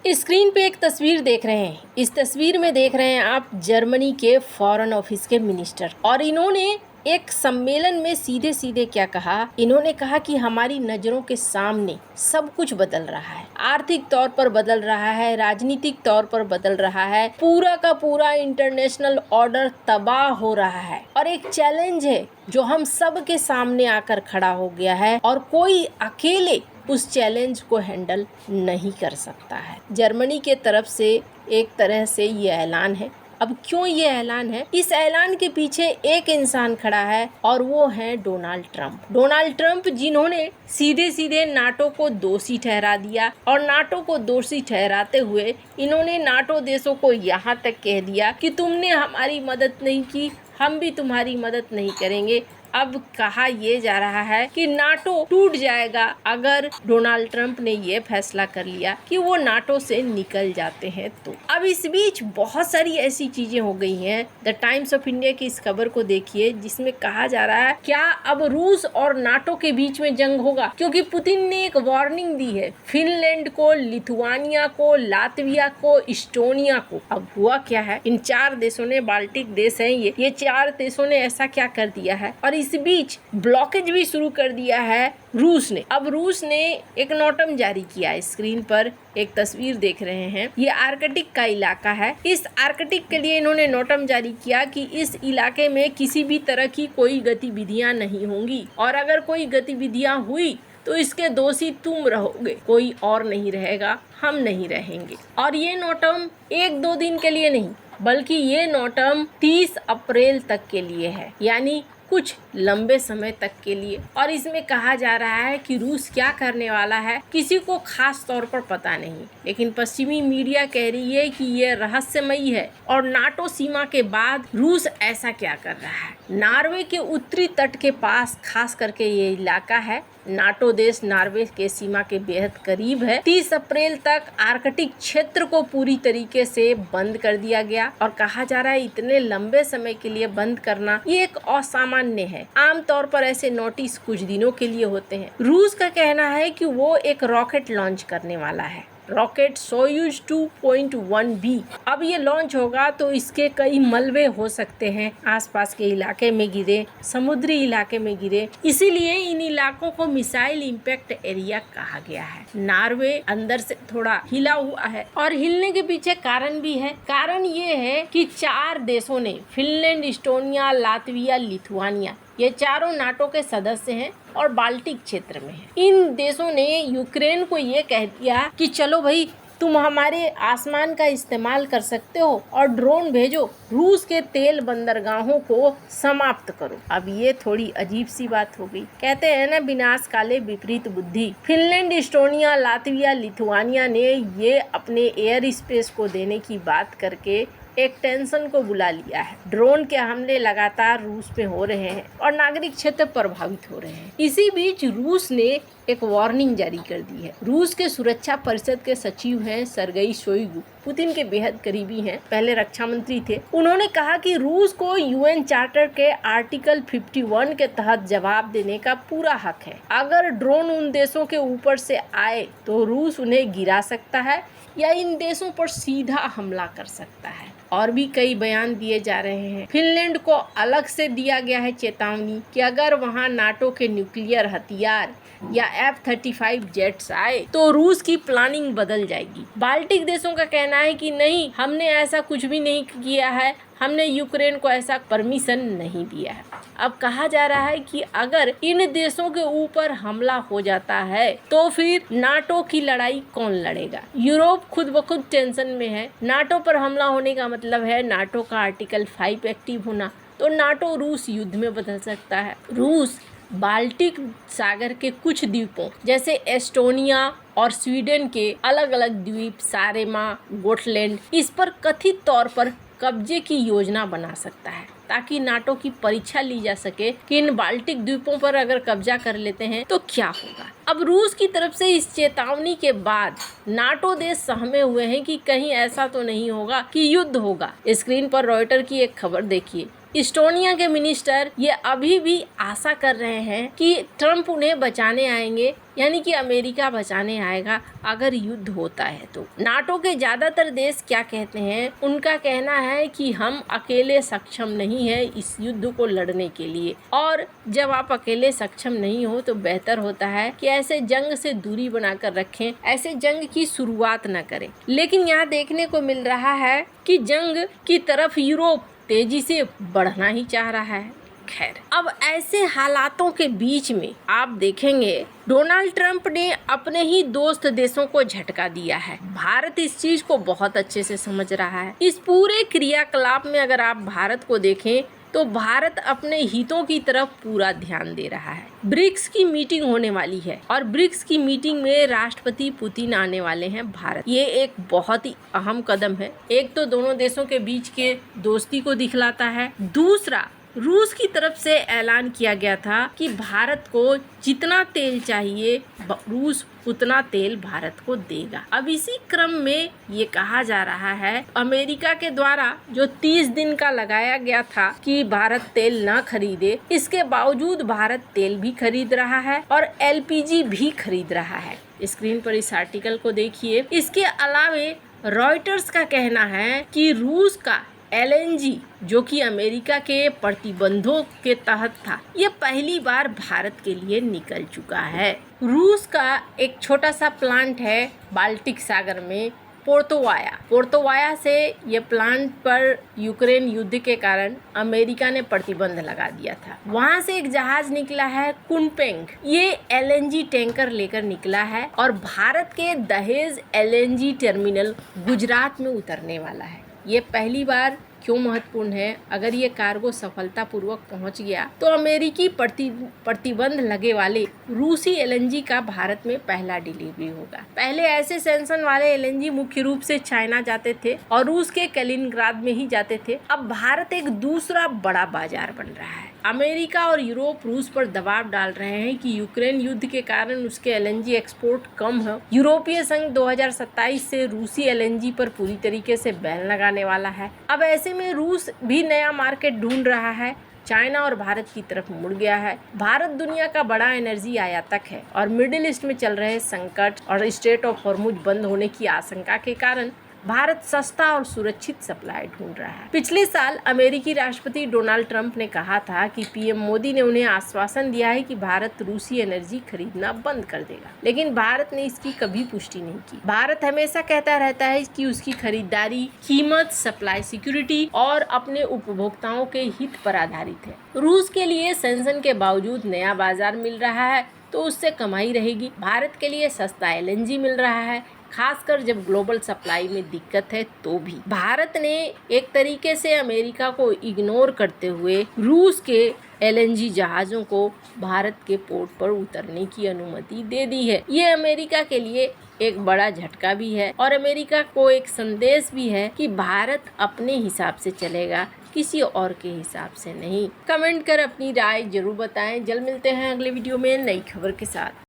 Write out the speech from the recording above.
Screen पे एक तस्वीर देख रहे हैं। इस तस्वीर में देख रहे हैं आप जर्मनी के फॉरेन ऑफिस के मिनिस्टर, और इन्होंने एक सम्मेलन में सीधे सीधे क्या कहा। इन्होंने कहा कि हमारी नजरों के सामने सब कुछ बदल रहा है, आर्थिक तौर पर बदल रहा है, राजनीतिक तौर पर बदल रहा है, पूरा का पूरा इंटरनेशनल ऑर्डर तबाह हो रहा है और एक चैलेंज है जो हम सब के सामने आकर खड़ा हो गया है और कोई अकेले उस चैलेंज को हैंडल नहीं कर सकता है। जर्मनी के तरफ से एक तरह से ये ऐलान है। अब क्यों ये ऐलान है? इस ऐलान के पीछे एक इंसान खड़ा है और वो है डोनाल्ड ट्रंप। डोनाल्ड ट्रंप जिन्होंने सीधे सीधे नाटो को दोषी ठहरा दिया, और नाटो को दोषी ठहराते हुए इन्होंने नाटो देशों को यहाँ तक कह दिया कि तुमने हमारी मदद नहीं की, हम भी तुम्हारी मदद नहीं करेंगे। अब कहा यह जा रहा है कि नाटो टूट जाएगा अगर डोनाल्ड ट्रंप ने यह फैसला कर लिया कि वो नाटो से निकल जाते हैं। तो अब इस बीच बहुत सारी ऐसी चीजें हो गई हैं। द टाइम्स ऑफ इंडिया की इस खबर को देखिए जिसमें कहा जा रहा है क्या अब रूस और नाटो के बीच में जंग होगा, क्योंकि पुतिन ने एक वार्निंग दी है फिनलैंड को, लिथुआनिया को, लातविया को, इस्टोनिया को। अब हुआ क्या है, इन 4 देशों ने, बाल्टिक देश हैं ये 4 देशों ने ऐसा क्या कर दिया है, और इस बीच ब्लॉकेज भी शुरू कर दिया है रूस ने। अब रूस ने एक नोटम जारी किया। स्क्रीन पर एक तस्वीर देख रहे हैं, ये आर्कटिक का इलाका है। इस आर्कटिक के लिए इन्होंने नोटम जारी किया कि इस इलाके में किसी भी तरह की कोई गतिविधियां नहीं होंगी, और अगर कोई गतिविधियां हुई तो इसके दोषी तुम रहोगे, कोई और नहीं रहेगा, हम नहीं रहेंगे। और ये नोटम 1-2 दिन के लिए नहीं, बल्कि ये नोटम 30 अप्रैल तक के लिए है, यानी कुछ लंबे समय तक के लिए। और इसमें कहा जा रहा है कि रूस क्या करने वाला है किसी को खास तौर पर पता नहीं, लेकिन पश्चिमी मीडिया कह रही है कि ये रहस्यमयी है। और नाटो सीमा के बाद रूस ऐसा क्या कर रहा है? नॉर्वे के उत्तरी तट के पास खास करके ये इलाका है। नाटो देश नॉर्वे के सीमा के बेहद करीब है। 30 अप्रैल तक आर्कटिक क्षेत्र को पूरी तरीके से बंद कर दिया गया, और कहा जा रहा है इतने लंबे समय के लिए बंद करना ये एक असामान्य है। आमतौर पर ऐसे नोटिस कुछ दिनों के लिए होते हैं। रूस का कहना है कि वो एक रॉकेट लॉन्च करने वाला है, रॉकेट सोयूज 2.1B। अब ये लॉन्च होगा तो इसके कई मलबे हो सकते हैं, आसपास के इलाके में गिरे, समुद्री इलाके में गिरे, इसीलिए इन इलाकों को मिसाइल इम्पैक्ट एरिया कहा गया है। नॉर्वे अंदर से थोड़ा हिला हुआ है, और हिलने के पीछे कारण भी है। कारण ये है कि 4 देशों ने, फिनलैंड, इस्टोनिया, लातविया, लिथुआनिया, ये चारों नाटो के सदस्य हैं और बाल्टिक क्षेत्र में हैं। इन देशों ने यूक्रेन को ये कह दिया कि चलो भाई, तुम हमारे आसमान का इस्तेमाल कर सकते हो और ड्रोन भेजो, रूस के तेल बंदरगाहों को समाप्त करो। अब ये थोड़ी अजीब सी बात हो गई। कहते हैं ना, विनाश काले विपरीत बुद्धि। फिनलैंड, इस्टोनिया, लातविया, लिथुआनिया ने ये अपने एयर स्पेस को देने की बात करके एक टेंशन को बुला लिया है। ड्रोन के हमले लगातार रूस पे हो रहे हैं और नागरिक क्षेत्र प्रभावित हो रहे हैं। इसी बीच रूस ने एक वार्निंग जारी कर दी है। रूस के सुरक्षा परिषद के सचिव हैं सर्गेई शोइगु, पुतिन के बेहद करीबी हैं, पहले रक्षा मंत्री थे। उन्होंने कहा कि रूस को यूएन चार्टर के आर्टिकल 51 के तहत जवाब देने का पूरा हक है। अगर ड्रोन उन देशों के ऊपर से आए तो रूस उन्हें गिरा सकता है या इन देशों पर सीधा हमला कर सकता है। और भी कई बयान दिए जा रहे हैं। फिनलैंड को अलग से दिया गया है चेतावनी कि अगर वहां नाटो के न्यूक्लियर हथियार या F-35 जेट्स आए तो रूस की प्लानिंग बदल जाएगी। बाल्टिक देशों का कहना है कि नहीं, हमने ऐसा कुछ भी नहीं किया है, हमने यूक्रेन को ऐसा परमिशन नहीं दिया है। अब कहा जा रहा है कि अगर इन देशों के ऊपर हमला हो जाता है तो फिर नाटो की लड़ाई कौन लड़ेगा? यूरोप खुद ब खुद टेंशन में है। नाटो पर हमला होने का मतलब है नाटो का आर्टिकल 5 एक्टिव होना, तो नाटो रूस युद्ध में बदल सकता है। रूस बाल्टिक सागर के कुछ द्वीपों जैसे एस्टोनिया और स्वीडन के अलग अलग द्वीप सारेमा, गोटलैंड, इस पर कथित तौर पर कब्जे की योजना बना सकता है, ताकि नाटो की परीक्षा ली जा सके कि इन बाल्टिक द्वीपों पर अगर कब्जा कर लेते हैं तो क्या होगा। अब रूस की तरफ से इस चेतावनी के बाद नाटो देश सहमे हुए हैं कि कहीं ऐसा तो नहीं होगा कि युद्ध होगा। स्क्रीन पर रॉयटर की एक खबर देखिए। इस्टोनिया के मिनिस्टर ये अभी भी आशा कर रहे हैं कि ट्रम्प उन्हें बचाने आएंगे, यानी कि अमेरिका बचाने आएगा अगर युद्ध होता है तो। नाटो के ज्यादातर देश क्या कहते हैं, उनका कहना है कि हम अकेले सक्षम नहीं है इस युद्ध को लड़ने के लिए, और जब आप अकेले सक्षम नहीं हो तो बेहतर होता है कि ऐसे जंग से दूरी बनाकर रखें, ऐसे जंग की शुरुआत न करें। लेकिन यहाँ देखने को मिल रहा है कि जंग की तरफ यूरोप तेजी से बढ़ना ही चाह रहा है। खैर, अब ऐसे हालातों के बीच में आप देखेंगे डोनाल्ड ट्रंप ने अपने ही दोस्त देशों को झटका दिया है। भारत इस चीज को बहुत अच्छे से समझ रहा है। इस पूरे क्रियाकलाप में अगर आप भारत को देखें तो भारत अपने हितों की तरफ पूरा ध्यान दे रहा है। ब्रिक्स की मीटिंग होने वाली है और ब्रिक्स की मीटिंग में राष्ट्रपति पुतिन आने वाले हैं भारत। ये एक बहुत ही अहम कदम है। एक तो दोनों देशों के बीच के दोस्ती को दिखलाता है, दूसरा रूस की तरफ से ऐलान किया गया था कि भारत को जितना तेल चाहिए रूस उतना तेल भारत को देगा। अब इसी क्रम में ये कहा जा रहा है अमेरिका के द्वारा जो 30 दिन का लगाया गया था कि भारत तेल न खरीदे, इसके बावजूद भारत तेल भी खरीद रहा है और एलपीजी भी खरीद रहा है। स्क्रीन पर इस आर्टिकल को देखिए। इसके अलावे रॉयटर्स का कहना है कि रूस का एलएनजी जो कि अमेरिका के प्रतिबंधों के तहत था, ये पहली बार भारत के लिए निकल चुका है। रूस का एक छोटा सा प्लांट है बाल्टिक सागर में, पोर्तोवाया से ये प्लांट पर यूक्रेन युद्ध के कारण अमेरिका ने प्रतिबंध लगा दिया था। वहाँ से एक जहाज निकला है कुनपेंग, ये एलएनजी टैंकर लेकर निकला है और भारत के दहेज एलएनजी टर्मिनल गुजरात में उतरने वाला है। ये पहली बार क्यों महत्वपूर्ण है? अगर ये कार्गो सफलतापूर्वक पहुंच गया तो अमेरिकी प्रतिबंध लगे वाले रूसी एलएनजी का भारत में पहला डिलीवरी होगा। पहले ऐसे सैंक्शन वाले एलएनजी मुख्य रूप से चाइना जाते थे और रूस के कैलिनग्राद में ही जाते थे। अब भारत एक दूसरा बड़ा बाजार बन रहा है। अमेरिका और यूरोप रूस पर दबाव डाल रहे हैं कि यूक्रेन युद्ध के कारण उसके एलएनजी एक्सपोर्ट कम है। यूरोपीय संघ 2027 से रूसी एलएनजी पर पूरी तरीके से बैन लगाने वाला है। अब ऐसे में रूस भी नया मार्केट ढूंढ रहा है, चाइना और भारत की तरफ मुड़ गया है। भारत दुनिया का बड़ा एनर्जी आयातक है और मिडिल ईस्ट में चल रहे संकट और स्ट्रेट ऑफ हॉर्मुज बंद होने की आशंका के कारण भारत सस्ता और सुरक्षित सप्लाई ढूंढ रहा है। पिछले साल अमेरिकी राष्ट्रपति डोनाल्ड ट्रंप ने कहा था कि पीएम मोदी ने उन्हें आश्वासन दिया है कि भारत रूसी एनर्जी खरीदना बंद कर देगा, लेकिन भारत ने इसकी कभी पुष्टि नहीं की। भारत हमेशा कहता रहता है कि उसकी खरीदारी कीमत, सप्लाई सिक्योरिटी और अपने उपभोक्ताओं के हित पर आधारित है। रूस के लिए सैंक्शन के बावजूद नया बाजार मिल रहा है तो उससे कमाई रहेगी। भारत के लिए सस्ता एलएनजी मिल रहा है, खासकर जब ग्लोबल सप्लाई में दिक्कत है तो भी। भारत ने एक तरीके से अमेरिका को इग्नोर करते हुए रूस के एलएनजी जहाज़ों को भारत के पोर्ट पर उतरने की अनुमति दे दी है। ये अमेरिका के लिए एक बड़ा झटका भी है और अमेरिका को एक संदेश भी है कि भारत अपने हिसाब से चलेगा, किसी और के हिसाब से नहीं। कमेंट कर अपनी राय जरूर बताएं। जल्द मिलते हैं अगले वीडियो में नई खबर के साथ।